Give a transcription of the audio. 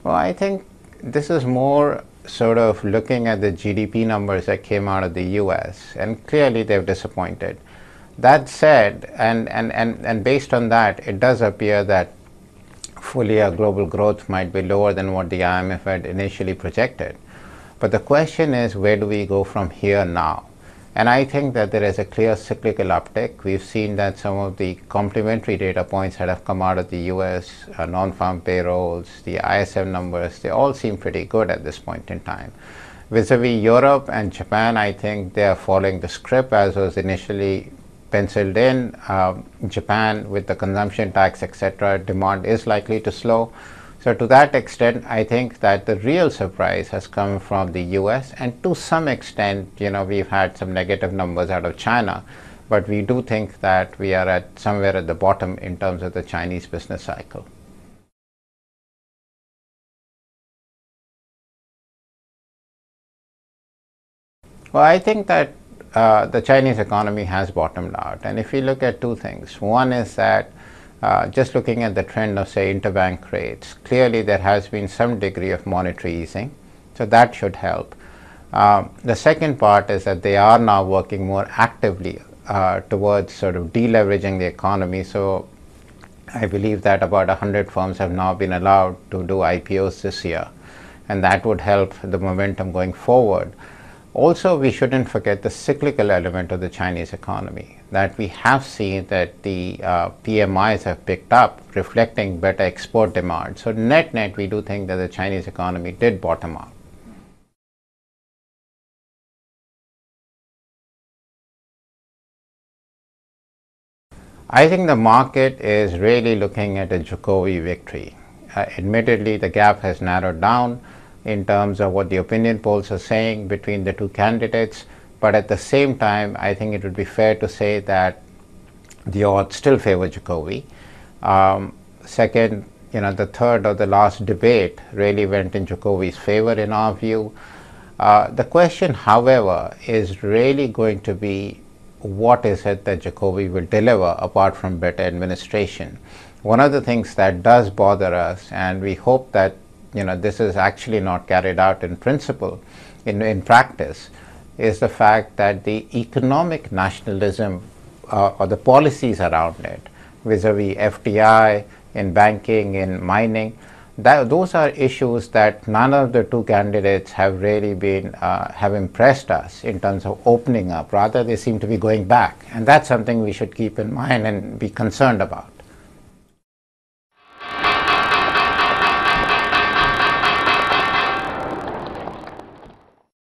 Well, I think this is more sort of looking at the GDP numbers that came out of the US, and clearly they've disappointed. That said, and based on that, it does appear that full year global growth might be lower than what the IMF had initially projected. But the question is, where do we go from here now? And I think that there is a clear cyclical uptick. We've seen that some of the complementary data points that have come out of the US, non-farm payrolls, the ISM numbers, they all seem pretty good at this point in time. Vis-a-vis Europe and Japan, I think they are following the script as was initially penciled in. Japan, with the consumption tax, etc., demand is likely to slow. So to that extent, I think that the real surprise has come from the US, and to some extent, we've had some negative numbers out of China, but we do think that we are at somewhere at the bottom in terms of the Chinese business cycle. Well, I think that the Chinese economy has bottomed out, and if we look at two things, one is that just looking at the trend of, say, interbank rates, clearly there has been some degree of monetary easing, so that should help. The second part is that they are now working more actively towards sort of deleveraging the economy. So I believe that about 100 firms have now been allowed to do IPOs this year, and that would help the momentum going forward. Also, we shouldn't forget the cyclical element of the Chinese economy, that we have seen that the PMIs have picked up, reflecting better export demand. So net-net, we do think that the Chinese economy did bottom out. I think the market is really looking at a Jokowi victory. Admittedly, the gap has narrowed down in terms of what the opinion polls are saying between the two candidates, but at the same time, I think it would be fair to say that the odds still favor Jokowi. Second, the third or the last debate really went in Jokowi's favor in our view. The question, however, is really going to be, what is it that Jokowi will deliver apart from better administration? One of the things that does bother us, and we hope that this is actually not carried out in principle, in practice, is the fact that the economic nationalism or the policies around it, vis-a-vis FDI, in banking, in mining, those are issues that none of the two candidates have really been, have impressed us in terms of opening up. Rather, they seem to be going back. And that's something we should keep in mind and be concerned about.